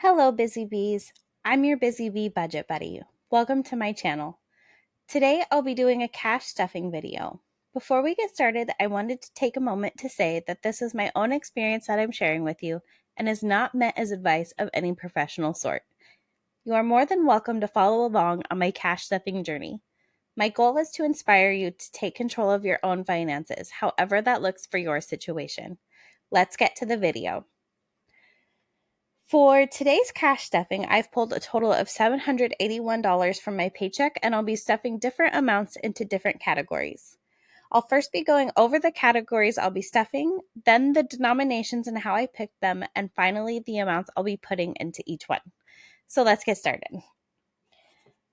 Hello, Busy Bees. I'm your Busy Bee Budget Buddy. Welcome to my channel. Today, I'll be doing a cash stuffing video. Before we get started, I wanted to take a moment to say that this is my own experience that I'm sharing with you and is not meant as advice of any professional sort. You are more than welcome to follow along on my cash stuffing journey. My goal is to inspire you to take control of your own finances, however that looks for your situation. Let's get to the video. For today's cash stuffing, I've pulled a total of $781 from my paycheck, and I'll be stuffing different amounts into different categories. I'll first be going over the categories I'll be stuffing, then the denominations and how I picked them, and finally the amounts I'll be putting into each one. So let's get started.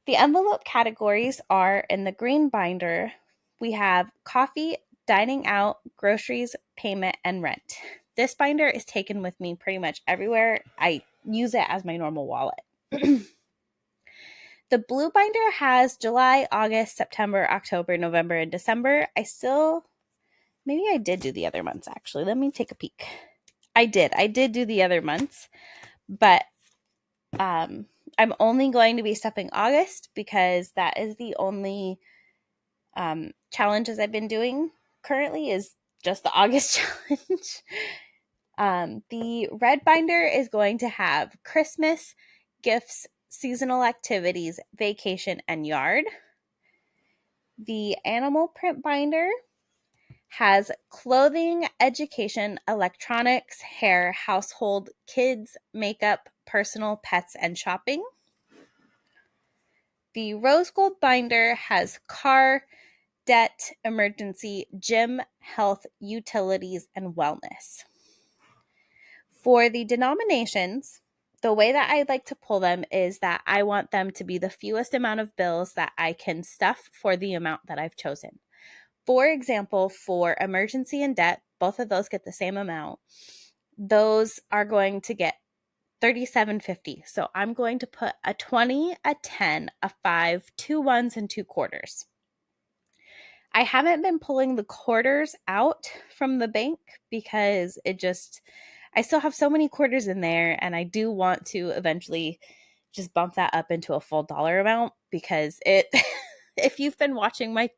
The envelope categories are in the green binder. We have coffee, dining out, groceries, payment, and rent. This binder is taken with me pretty much everywhere. I use it as my normal wallet. The blue binder has July, August, September, October, November, and December. Maybe I did do the other months actually. Let me take a peek. I did do the other months, but I'm only going to be stuffing August because that is the only challenges I've been doing currently is just the August challenge. The red binder is going to have Christmas, gifts, seasonal activities, vacation, and yard. The animal print binder has clothing, education, electronics, hair, household, kids, makeup, personal, pets, and shopping. The rose gold binder has car, debt, emergency, gym, health, utilities, and wellness. For the denominations, the way that I like to pull them is that I want them to be the fewest amount of bills that I can stuff for the amount that I've chosen. For example, for emergency and debt, both of those get the same amount. Those are going to get $37.50. So I'm going to put a 20, a 10, a 5, two ones, and two quarters. I haven't been pulling the quarters out from the bank because I still have so many quarters in there, and I do want to eventually just bump that up into a full dollar amount because if you've been watching my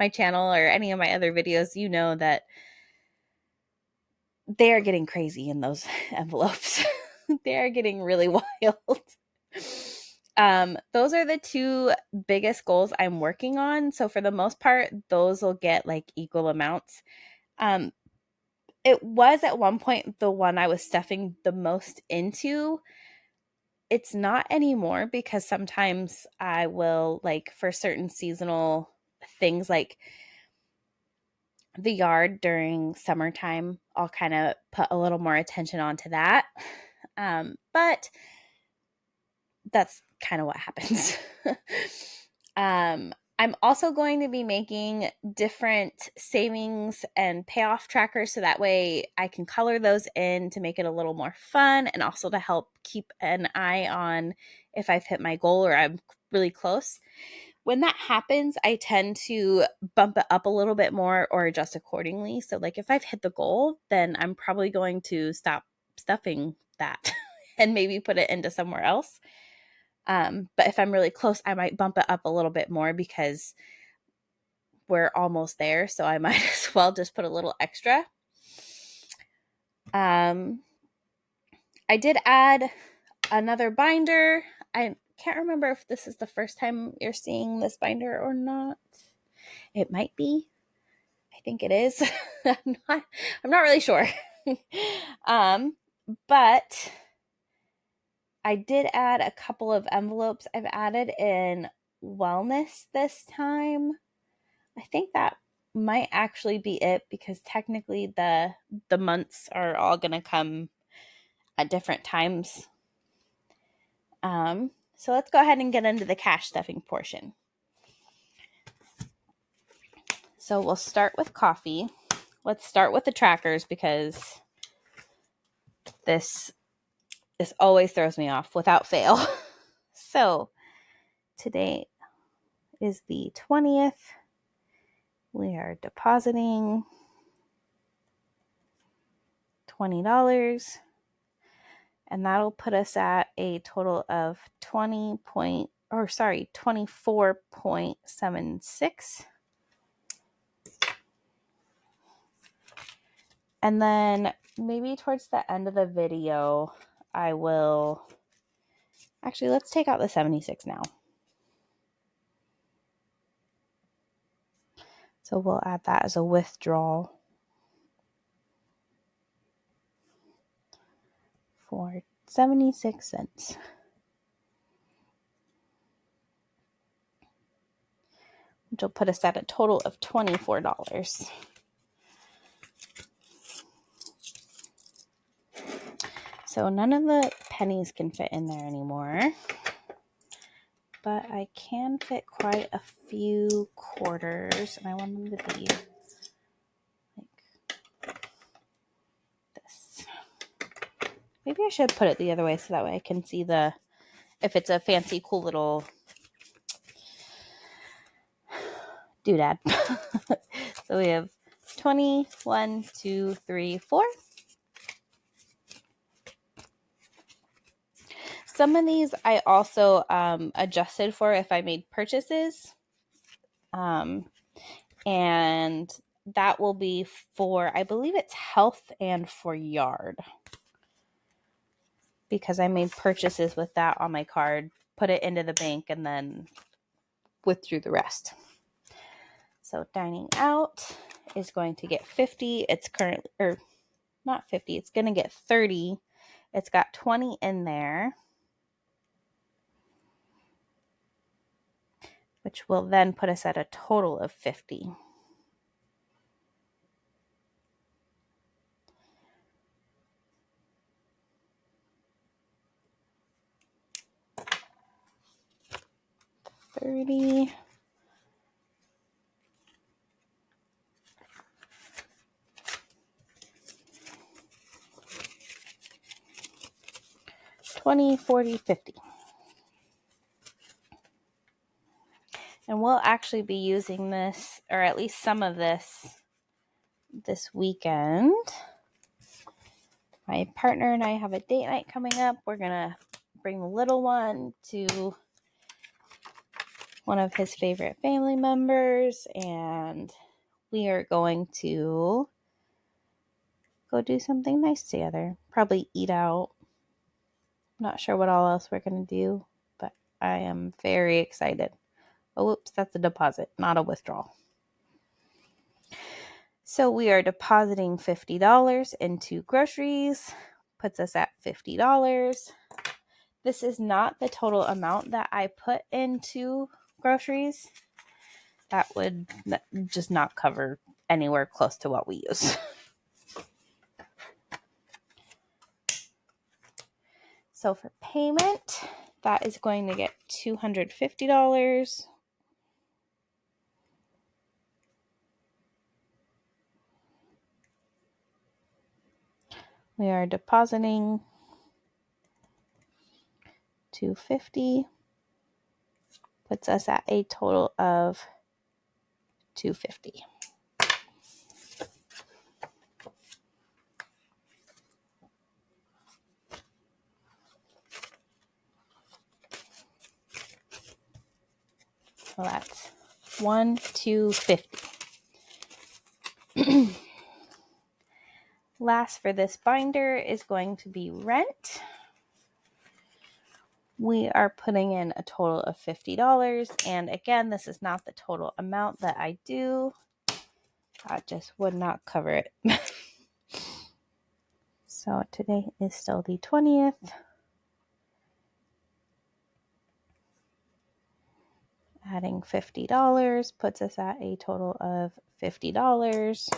channel or any of my other videos, you know that they are getting crazy in those envelopes. They are getting really wild. Those are the two biggest goals I'm working on. So for the most part, those will get like equal amounts. It was at one point the one I was stuffing the most into. It's not anymore because sometimes I will, like for certain seasonal things like the yard during summertime, I'll kind of put a little more attention onto that. But that's kind of what happens. I'm also going to be making different savings and payoff trackers so that way I can color those in to make it a little more fun and also to help keep an eye on if I've hit my goal or I'm really close. When that happens, I tend to bump it up a little bit more or adjust accordingly. So like if I've hit the goal, then I'm probably going to stop stuffing that and maybe put it into somewhere else. But if I'm really close, I might bump it up a little bit more because we're almost there. So I might as well just put a little extra. I did add another binder. I can't remember if this is the first time you're seeing this binder or not. It might be. I think it is. I'm not really sure. But I did add a couple of envelopes. I've added in wellness this time. I think that might actually be it because technically the months are all going to come at different times. So let's go ahead and get into the cash stuffing portion. So we'll start with coffee. Let's start with the trackers because this always throws me off without fail. So today is the 20th. We are depositing $20. And that'll put us at a total of 24.76. And then maybe towards the end of the video, I will, actually, let's take out the 76 now. So we'll add that as a withdrawal for 76 cents. Which will put us at a total of $24. So none of the pennies can fit in there anymore, but I can fit quite a few quarters, and I want them to be like this. Maybe I should put it the other way so that way I can see if it's a fancy, cool little doodad. So we have 20, 1, 2, 3, 4. Some of these I also adjusted for if I made purchases. And that will be for, I believe it's health and for yard. Because I made purchases with that on my card, put it into the bank, and then withdrew the rest. So dining out is going to get 50. It's currently, or not 50, it's going to get 30. It's got 20 in there, which will then put us at a total of 50. $30. $20, $40, $50. And we'll actually be using this, or at least some of this weekend. My partner and I have a date night coming up. We're going to bring the little one to one of his favorite family members, and we are going to go do something nice together. Probably eat out. Not sure what all else we're going to do, but I am very excited. Oh, whoops, that's a deposit, not a withdrawal. So we are depositing $50 into groceries, puts us at $50. This is not the total amount that I put into groceries. That would just not cover anywhere close to what we use. So for payment, that is going to get $250. We are depositing $250, puts us at a total of $250. So that's $250. Last for this binder is going to be rent. We are putting in a total of $50. And again, this is not the total amount that I do. I just would not cover it. So today is still the 20th. Adding $50 puts us at a total of $50.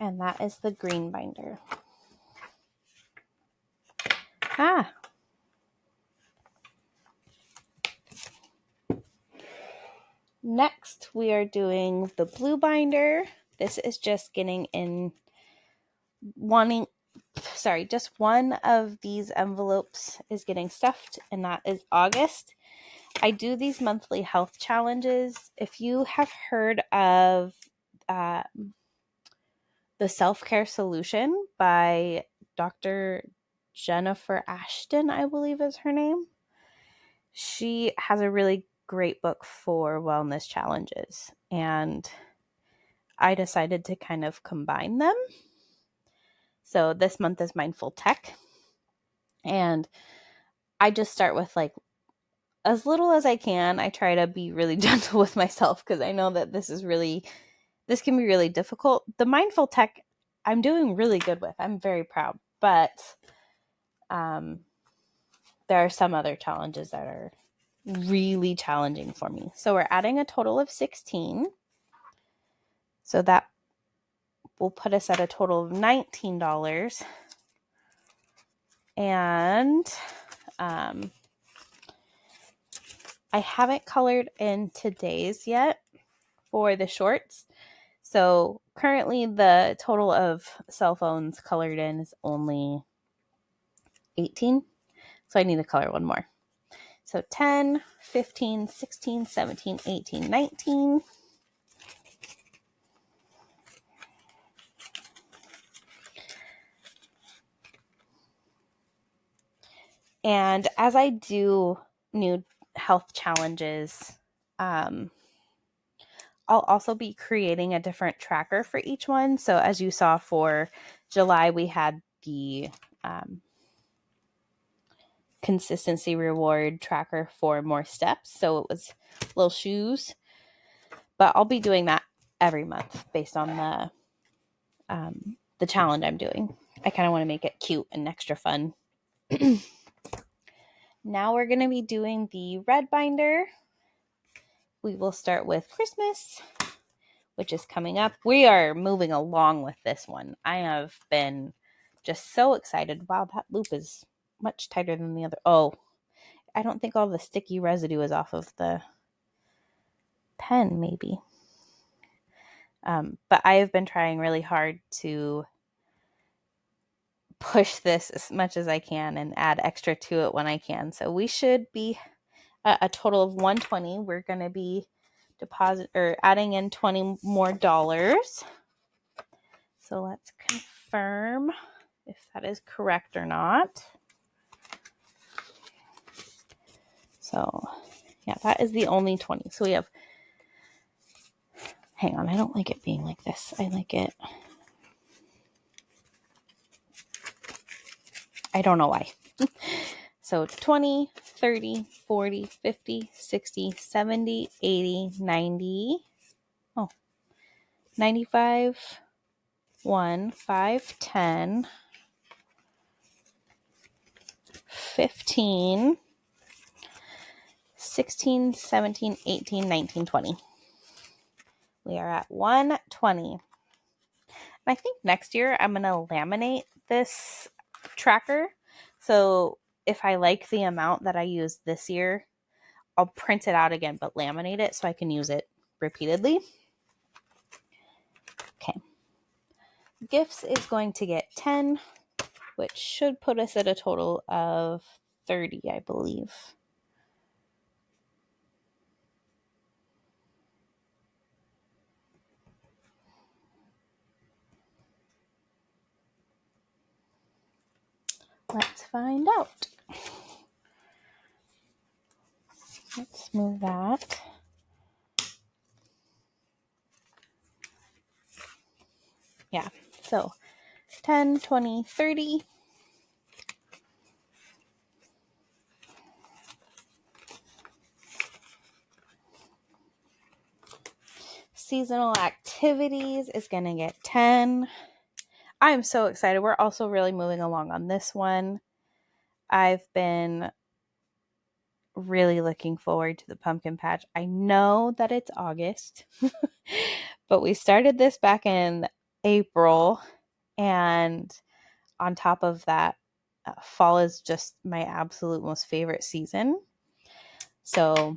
And that is the green binder. Next, we are doing the blue binder. This is just getting in, just one of these envelopes is getting stuffed, and that is August. I do these monthly health challenges. If you have heard of the Self-Care Solution by Dr. Jennifer Ashton, I believe is her name. She has a really great book for wellness challenges, and I decided to kind of combine them. So this month is Mindful Tech, and I just start with like as little as I can. I try to be really gentle with myself because I know that this can be really difficult. The Mindful Tech I'm doing really good with. I'm very proud, but there are some other challenges that are really challenging for me. So we're adding a total of 16. So that will put us at a total of $19. And I haven't colored in today's yet for the shorts. So currently the total of cell phones colored in is only 18. So I need to color one more. So 10, 15, 16, 17, 18, 19. And as I do new health challenges, I'll also be creating a different tracker for each one. So as you saw for July, we had the consistency reward tracker for more steps. So it was little shoes, but I'll be doing that every month based on the challenge I'm doing. I kind of want to make it cute and extra fun. Now we're going to be doing the red binder. We will start with Christmas, which is coming up. We are moving along with this one. I have been just so excited. Wow, that loop is much tighter than the other. Oh, I don't think all the sticky residue is off of the pen, maybe. But I have been trying really hard to push this as much as I can and add extra to it when I can. So we should be a total of 120. We're going to be adding in $20 more. So let's confirm if that is correct or not. So yeah, that is the only 20. So we have, hang on, I don't like it being like this. I like it. I don't know why. So 20, 30, 40, 50, 60, 70, 80, 90. Oh, 95, 1, 5, 10, 15, 16, 17, 18, 19, 20. We are at 120. And I think next year I'm going to laminate this tracker. So if I like the amount that I use this year, I'll print it out again, but laminate it so I can use it repeatedly. Okay. Gifts is going to get 10, which should put us at a total of 30, I believe. Let's find out. Let's move that. Yeah, so 10, 20, 30. Seasonal activities is going to get 10. I'm so excited. We're also really moving along on this one. I've been really looking forward to the pumpkin patch. I know that it's August, but we started this back in April, and on top of that, fall is just my absolute most favorite season. So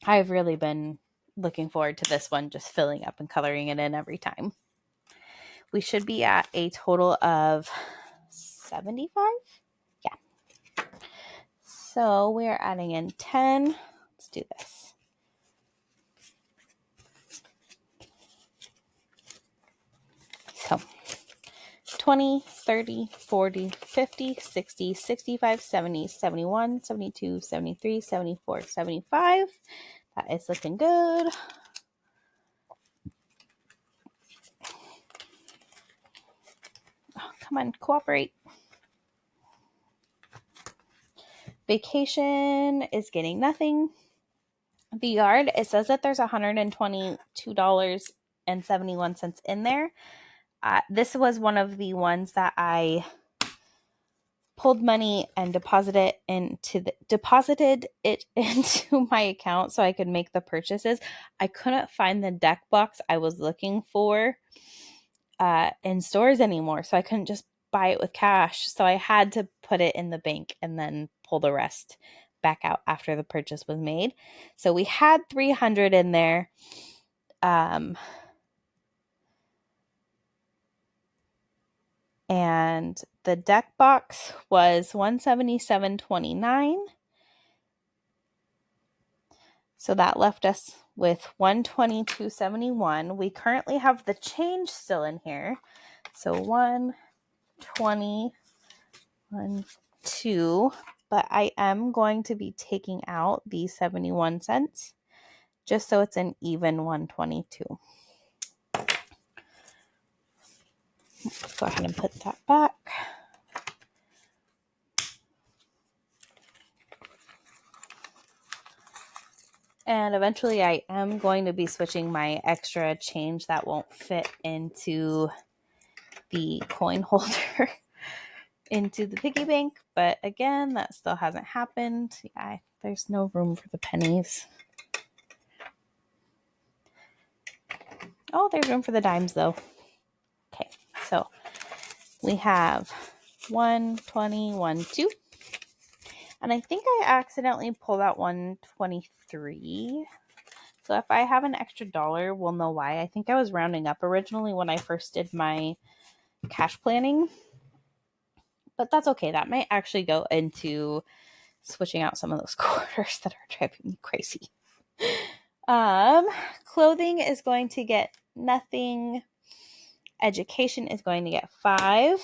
I've really been looking forward to this one, just filling up and coloring it in every time. We should be at a total of $175. Yeah. So we're adding in 10. Let's do this. So 20, 30, 40, 50, 60, 65, 70, 71, 72, 73, 74, 75. That is looking good. Oh, come on, cooperate. Vacation is getting nothing. The yard, it says that there's $122.71 in there. This was one of the ones that I pulled money and deposited it into my account so I could make the purchases. I couldn't find the deck box I was looking for in stores anymore, so I couldn't just buy it with cash. So I had to put it in the bank and then pull the rest back out after the purchase was made. So we had $300 in there. And the deck box was $177.29. So that left us with $122.71. We currently have the change still in here. So 120, 2, but I am going to be taking out the 71 cents just so it's an even 122. Let's go ahead and put that back. And eventually I am going to be switching my extra change that won't fit into the coin holder into the piggy bank. But again, that still hasn't happened. Yeah, there's no room for the pennies. Oh, there's room for the dimes though. Okay, so we have 120, 2. And I think I accidentally pulled out 123. So if I have an extra dollar, we'll know why. I think I was rounding up originally when I first did my cash planning. But that's okay. That might actually go into switching out some of those quarters that are driving me crazy. Clothing is going to get nothing. Education is going to get 5.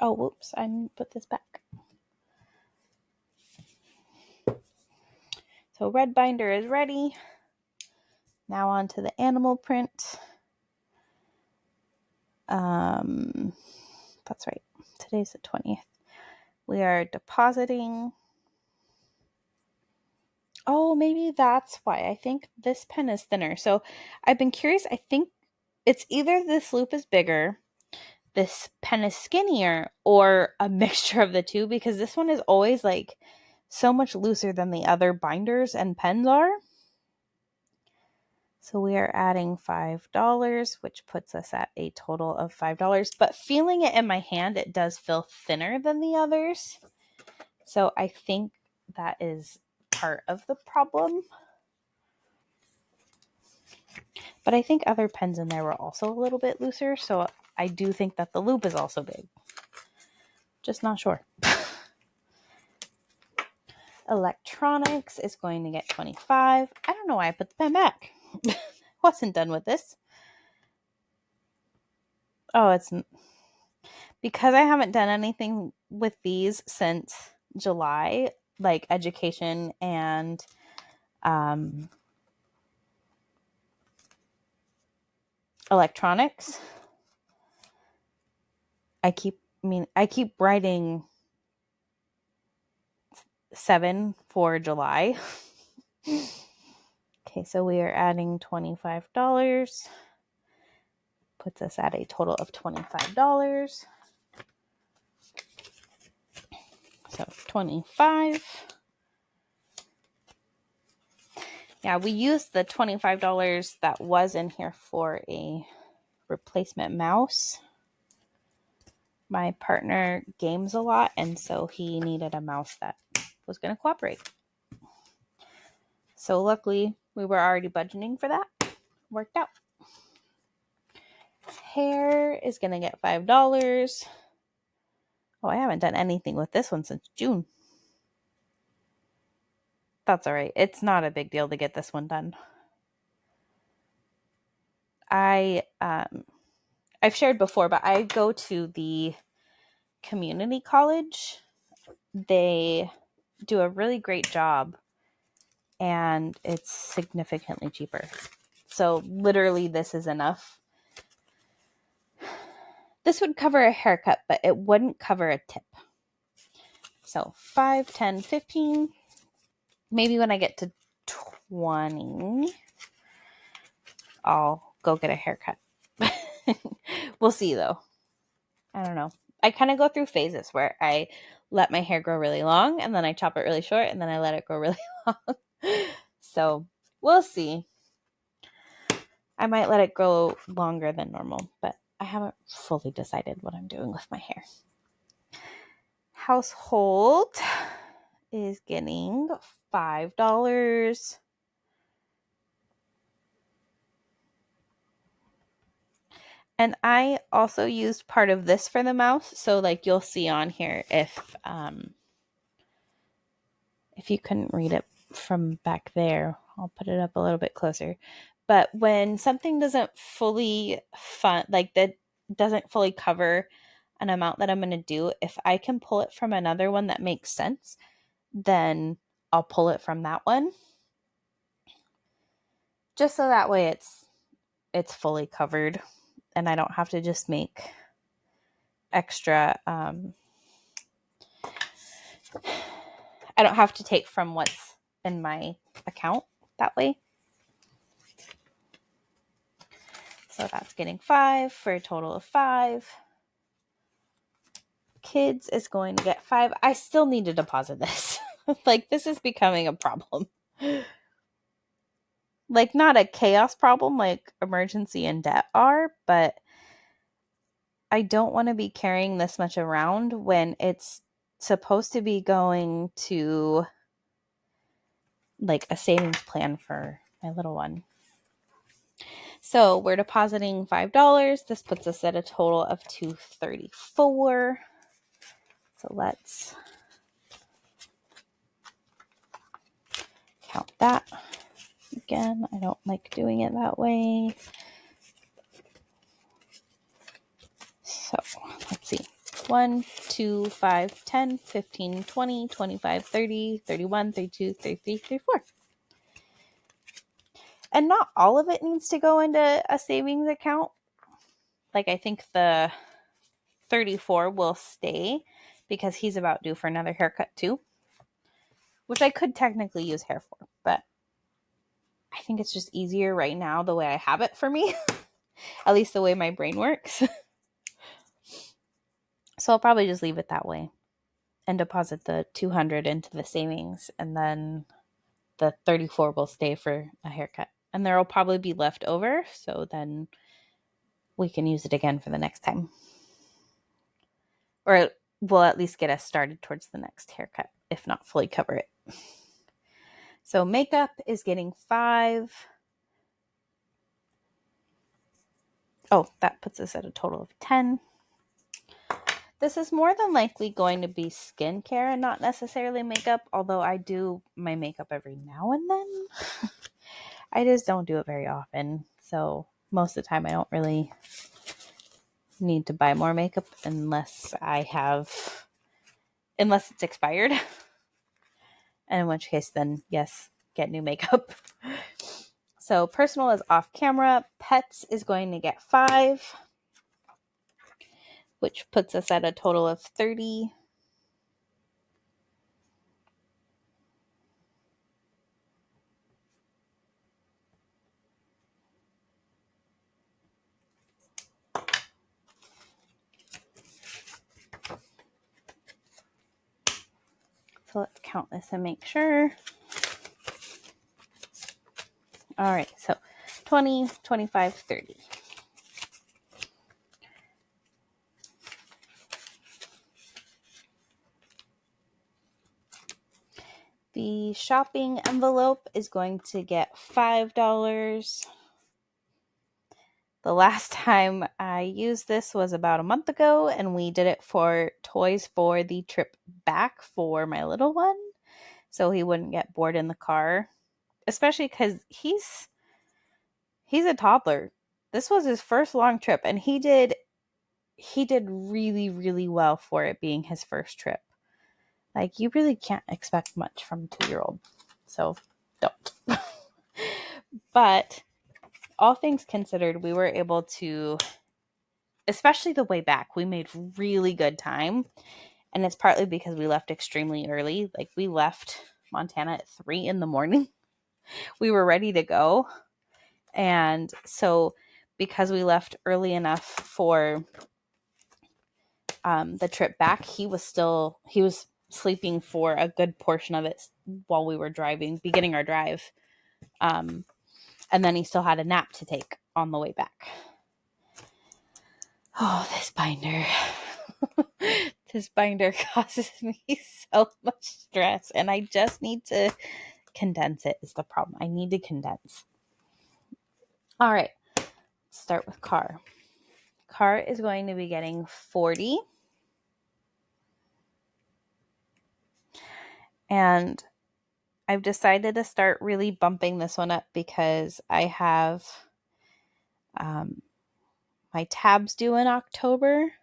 Oh, whoops. I put this back. So red binder is ready. Now on to the animal print. That's right. Today's the 20th. We are depositing. Oh, maybe that's why. I think this pen is thinner. So I've been curious. I think it's either this loop is bigger, this pen is skinnier, or a mixture of the two, because this one is always like so much looser than the other binders and pens are. So we are adding $5, which puts us at a total of $5. But feeling it in my hand, it does feel thinner than the others. So I think that is part of the problem. But I think other pens in there were also a little bit looser. So I do think that the loop is also big. Just not sure. Electronics is going to get 25. I don't know why I put the pen back. Wasn't done with this. Oh, it's because I haven't done anything with these since July, like education and electronics. I keep writing 7 for July. Okay, so we are adding $25. Puts us at a total of $25. So 25. Yeah, we used the $25 that was in here for a replacement mouse. My partner games a lot, and so he needed a mouse that was going to cooperate. So luckily, we were already budgeting for that. Worked out. Hair is going to get $5. Oh, I haven't done anything with this one since June. That's all right. It's not a big deal to get this one done. I've shared before, but I go to the community college. They do a really great job, and it's significantly cheaper. So literally this is enough. This would cover a haircut, but it wouldn't cover a tip. So 5, 10, 15. Maybe when I get to 20, I'll go get a haircut. We'll see though. I don't know. I kind of go through phases where I let my hair grow really long and then I chop it really short and then I let it grow really long. So we'll see. I might let it grow longer than normal, but I haven't fully decided what I'm doing with my hair. Household is getting $5. And I also used part of this for the mouse. So like you'll see on here if you couldn't read it from back there, I'll put it up a little bit closer. But when something doesn't fully that doesn't fully cover an amount that I'm going to do, if I can pull it from another one that makes sense, then I'll pull it from that one. Just so that way it's fully covered and I don't have to just make extra I don't have to take from what's in my account that way. So that's getting 5 for a total of 5. Kids is going to get 5. I still need to deposit this. Like, this is becoming a problem. Like, not a chaos problem like emergency and debt are, but I don't want to be carrying this much around when it's supposed to be going to like a savings plan for my little one. So we're depositing $5. This puts us at a total of $234. So let's count that. Again, I don't like doing it that way. So let's see. 1, 2, 5, 10, 15, 20, 25, 30, 31, 32, 33, 34. And not all of it needs to go into a savings account. Like I think the 34 will stay because he's about due for another haircut too, which I could technically use hair for, but I think it's just easier right now the way I have it for me, at least the way my brain works. So I'll probably just leave it that way and deposit the 200 into the savings, and then the 34 will stay for a haircut. And there will probably be left over, so then we can use it again for the next time. Or it will at least get us started towards the next haircut, if not fully cover it. So makeup is getting 5. Oh, that puts us at a total of 10. This is more than likely going to be skincare and not necessarily makeup, although I do my makeup every now and then. I just don't do it very often. So most of the time I don't really need to buy more makeup unless it's expired. And in which case then, yes, get new makeup. So personal is off camera. Pets is going to get 5, which puts us at a total of 30. So let's count this and make sure. All right, so 20, 25, 30. The shopping envelope is going to get $5. The last time I used this was about a month ago, and we did it for toys for the trip back for my little one, so he wouldn't get bored in the car, especially because he's a toddler. This was his first long trip, and he did really, really well for it being his first trip. Like, you really can't expect much from a 2-year-old, so don't. But all things considered, we were able to, especially the way back, we made really good time. And it's partly because we left extremely early. Like, we left Montana at 3 in the morning. We were ready to go. And so because we left early enough for the trip back, he was sleeping for a good portion of it while we were beginning our drive. And then he still had a nap to take on the way back. Oh, this binder. This binder causes me so much stress, and I just need to condense it is the problem. I need to condense. All right, let's start with car. Car is going to be getting 40. And I've decided to start really bumping this one up because I have my tabs due in October,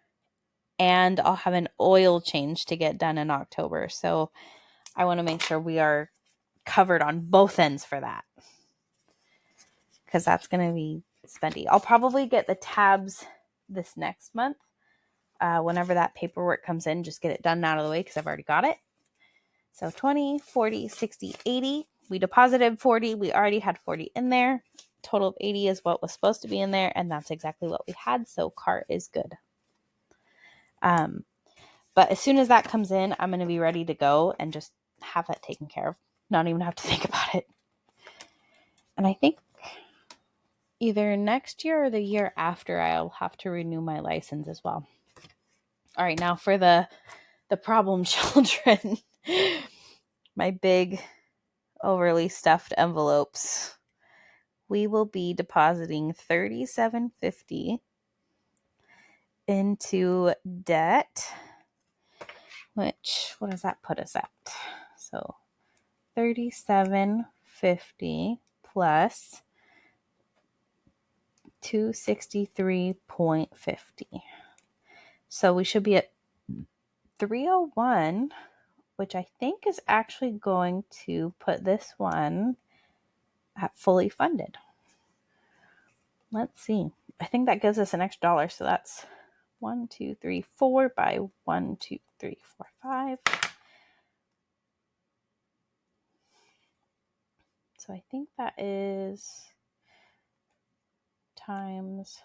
and I'll have an oil change to get done in October. So I want to make sure we are covered on both ends for that, because that's going to be spendy. I'll probably get the tabs this next month. Whenever that paperwork comes in, just get it done out of the way because I've already got it. So 20, 40, 60, 80. We deposited 40. We already had 40 in there. Total of 80 is what was supposed to be in there, and that's exactly what we had. So car is good. But as soon as that comes in, I'm going to be ready to go and just have that taken care of. Not even have to think about it. And I think either next year or the year after, I'll have to renew my license as well. All right, now for the problem children. My big overly stuffed envelopes. We will be depositing $37.50 into debt, which, what does that put us at? So $37.50 plus $263.50. So we should be at $301, which I think is actually going to put this one at fully funded. Let's see. I think that gives us an extra dollar. So that's 1, 2, 3, 4 by 1, 2, 3, 4, 5. So I think that is times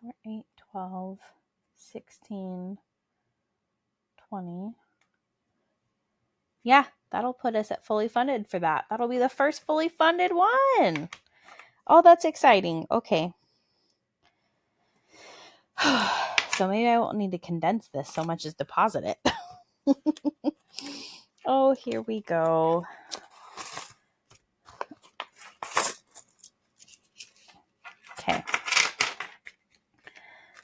4, 8, 12, 16, 20. Yeah, that'll put us at fully funded for that. That'll be the first fully funded one. Oh, that's exciting. Okay. So maybe I won't need to condense this so much as deposit it. Oh, here we go. Okay.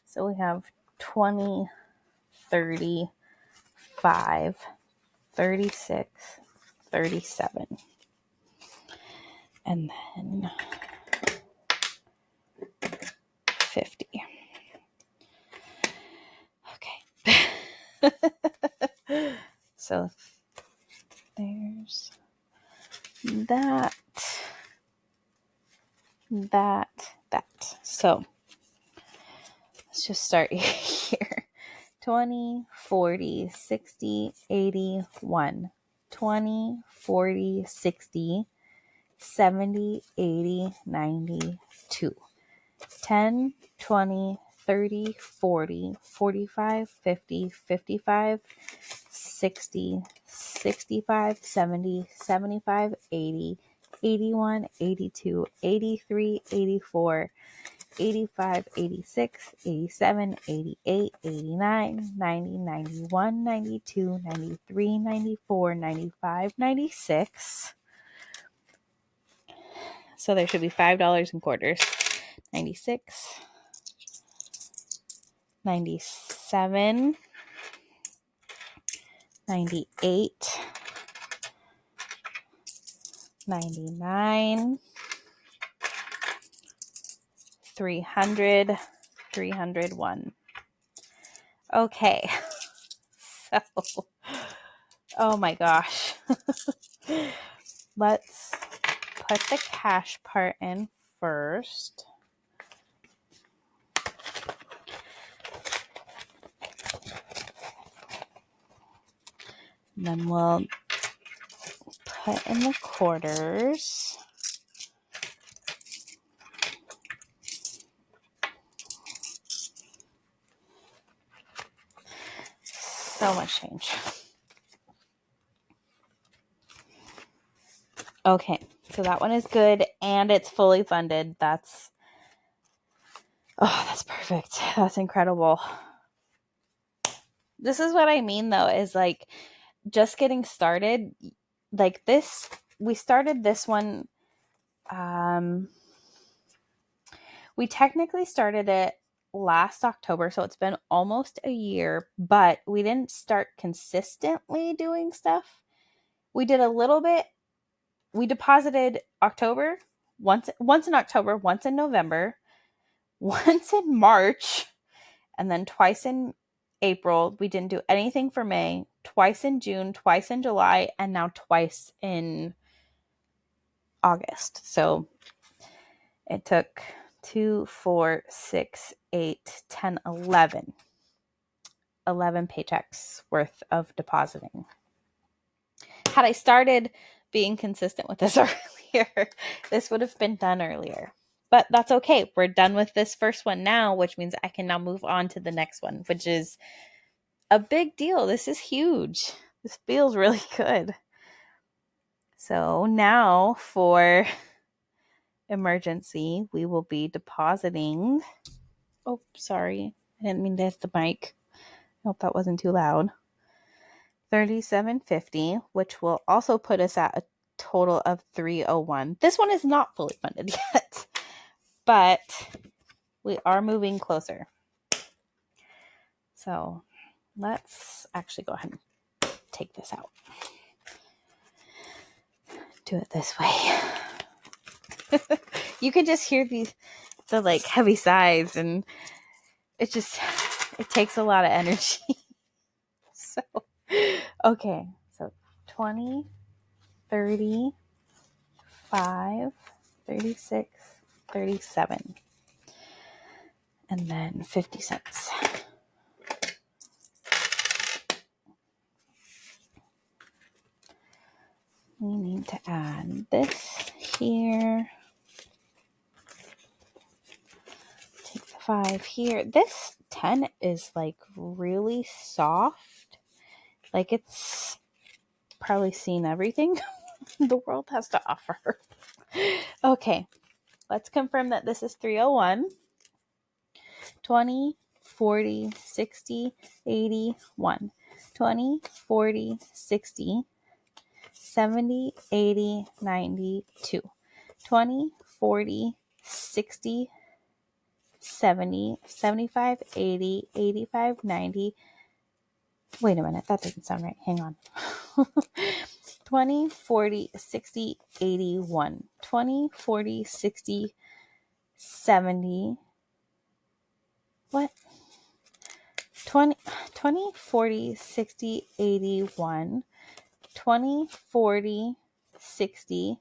So we have 20, 30, 5, 36, 37. And then 50. Okay. So there's that. So let's just start here. 20, 40, 60, 80, 1. 20, 40, 60, 70, 80, 90, 2. 10, 20, 30, 40, 45, 50, 55, 60, 65, 70, 75, 80, 81, 82, 83, 84, 85, 86, 87, 88, 89, 90, 91, 92, 93, 94, 95, 96, So there should be $5 in quarters. 96, 97, 98, 99, 300, 301. Okay. So, oh my gosh. Let's put the cash part in first. And then we'll put in the quarters. So much change. Okay, so that one is good and it's fully funded. That's perfect. That's incredible. This is what I mean though, is like just getting started. Like this, we started this one. We technically started it last October, so it's been almost a year, but we didn't start consistently doing stuff. We did a little bit. We deposited October, once in October, once in November, once in March, and then twice in April. We didn't do anything for May, twice in June, twice in July, and now twice in August. So it took 2, 4, 6, 8, 10, 11 paychecks worth of depositing. Had I started being consistent with this earlier, this would have been done earlier. But that's okay. We're done with this first one now, which means I can now move on to the next one, which is a big deal. This is huge. This feels really good. So now for emergency, we will be depositing. Oh, sorry. I didn't mean to hit the mic. I hope that wasn't too loud. $37.50, which will also put us at a total of $301. This one is not fully funded yet, but we are moving closer. So let's actually go ahead and take this out. Do it this way. You can just hear the like heavy sighs, and it takes a lot of energy. So, okay. So 20, 30, 5, 36, 37, and then 50 cents. We need to add this here. Take the 5 here. This 10 is like really soft. Like it's probably seen everything the world has to offer. Okay, let's confirm that this is 301. 20, 40, 60, 80, 1. 20, 40, 60, 70, 80, 90, 2. 20, 40, 60, 70, 75, 80, 85, 90. Wait a minute, that doesn't sound right. Hang on. 20, 40, 60, 81. 20, 40, 60, 70. What? 20, 40, 60, 81. 20, 40, 60,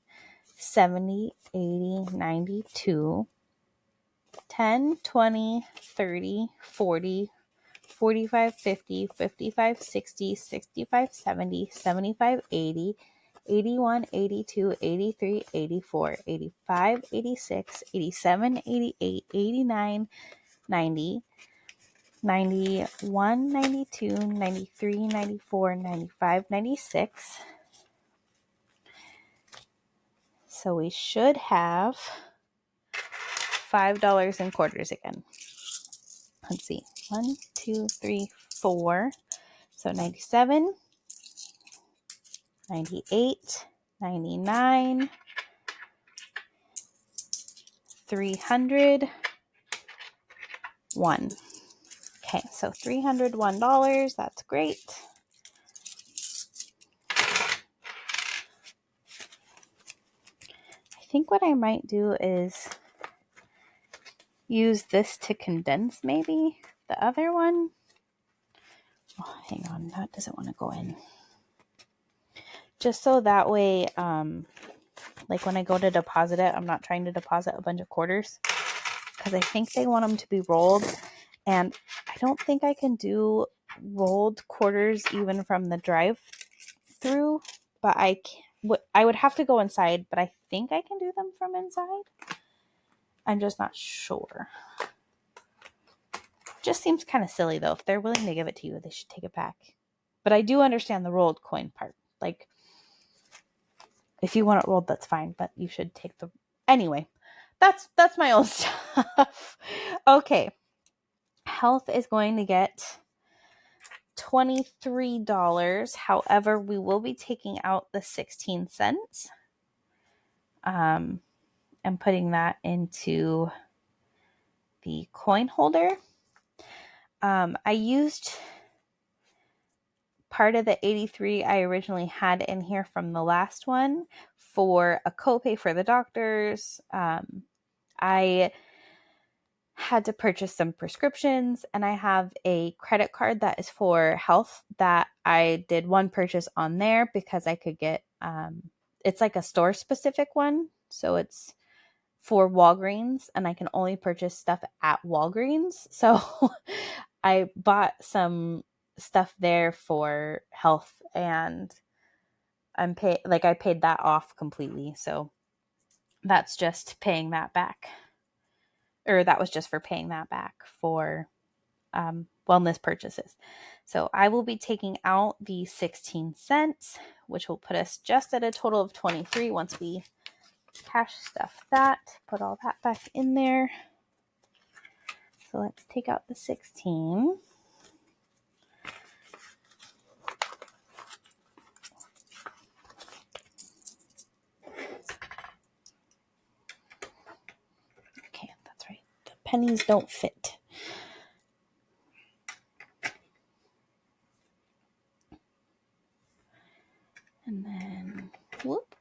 70, 80, 92. 10, 20, 30, 40, 45, 50, 55, 60, 65, 70, 75, 80, 81, 82, 83, 84, 85, 86, 87, 88, 89, 90, 91, 92, 93, 94, 95, 96. So we should have $5 in quarters again. Let's see. 1, 2, 3, 4. So 97, 98, 99, 301. Okay, so $301. That's great. I think what I might do is use this to condense maybe the other one. Oh, hang on, that doesn't want to go in. Just so that way, like when I go to deposit it, I'm not trying to deposit a bunch of quarters because I think they want them to be rolled. And I don't think I can do rolled quarters even from the drive-through, but I would have to go inside, but I think I can do them from inside. I'm just not sure. Just seems kind of silly though. If they're willing to give it to you, they should take it back. But I do understand the rolled coin part. Like, if you want it rolled, that's fine, but you should take the... Anyway, that's my own stuff. Okay. Health is going to get $23. However, we will be taking out the 16 cents and putting that into the coin holder. I used part of the 83 I originally had in here from the last one for a copay for the doctors. I had to purchase some prescriptions, and I have a credit card that is for health that I did one purchase on there because I could get, it's like a store specific one. So it's for Walgreens, and I can only purchase stuff at Walgreens. So I bought some stuff there for health, and I paid that off completely. So that's just paying that back, or that was just for paying that back for wellness purchases. So I will be taking out the 16 cents, which will put us just at a total of 23 once we cash stuff that, put all that back in there. So let's take out the 16. Okay, that's right. The pennies don't fit. And then, whoop.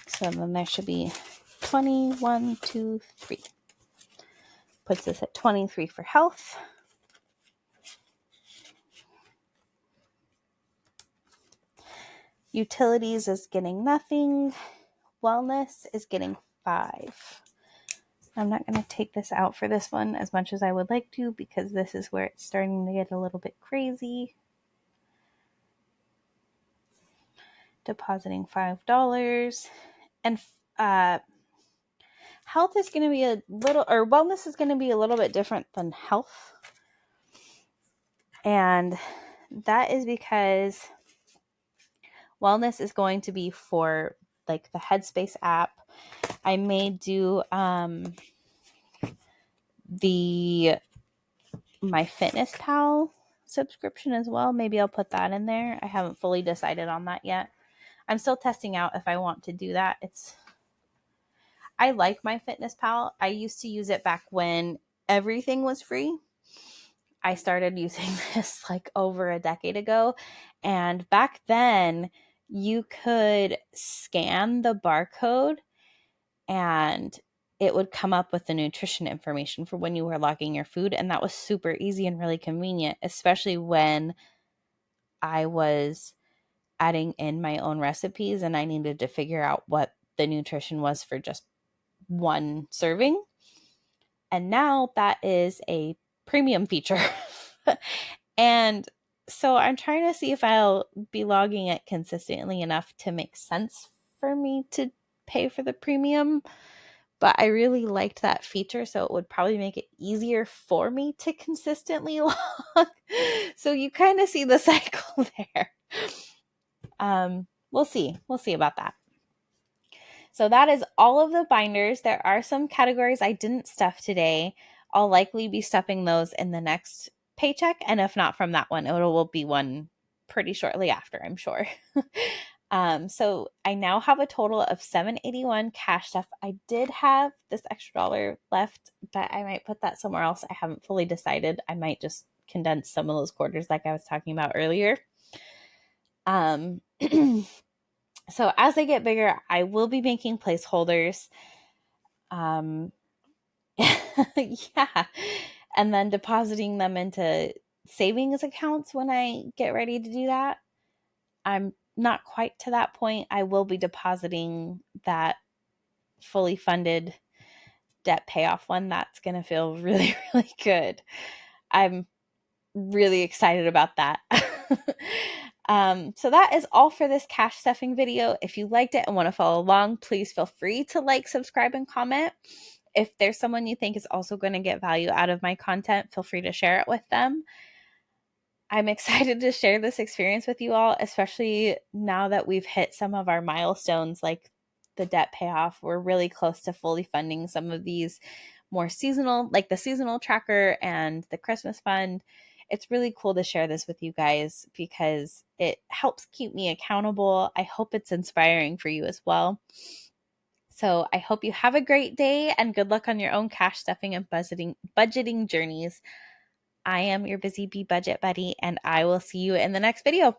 So then there should be 21, 2, 3. Puts us at 23 for health. Utilities is getting nothing. Wellness is getting 5. I'm not going to take this out for this one as much as I would like to, because this is where it's starting to get a little bit crazy. Depositing $5. And health is going to be wellness is going to be a little bit different than health. And that is because wellness is going to be for like the Headspace app. I may do my Fitness Pal subscription as well. Maybe I'll put that in there. I haven't fully decided on that yet. I'm still testing out if I want to do that. I like my Fitness Pal. I used to use it back when everything was free. I started using this like over a decade ago. And back then you could scan the barcode and it would come up with the nutrition information for when you were logging your food. And that was super easy and really convenient, especially when I was adding in my own recipes and I needed to figure out what the nutrition was for just one serving. And now that is a premium feature. And so I'm trying to see if I'll be logging it consistently enough to make sense for me to pay for the premium. But I really liked that feature, so it would probably make it easier for me to consistently log. So you kind of see the cycle there. We'll see about that. So that is all of the binders. There are some categories I didn't stuff today. I'll likely be stuffing those in the next paycheck, and if not from that one, it will be one pretty shortly after, I'm sure. So I now have a total of $781 cash stuff. I did have this extra dollar left, but I might put that somewhere else. I haven't fully decided. I might just condense some of those quarters like I was talking about earlier. So as they get bigger, I will be making placeholders. Yeah. And then depositing them into savings accounts when I get ready to do that. I'm not quite to that point. I will be depositing that fully funded debt payoff one. That's going to feel really, really good. I'm really excited about that. So that is all for this cash stuffing video. If you liked it and want to follow along, please feel free to like, subscribe, and comment. If there's someone you think is also going to get value out of my content, feel free to share it with them. I'm excited to share this experience with you all, especially now that we've hit some of our milestones like the debt payoff. We're really close to fully funding some of these more seasonal, like the seasonal tracker and the Christmas fund. It's really cool to share this with you guys because it helps keep me accountable. I hope it's inspiring for you as well. So I hope you have a great day and good luck on your own cash stuffing and budgeting journeys. I am your busy bee budget buddy, and I will see you in the next video.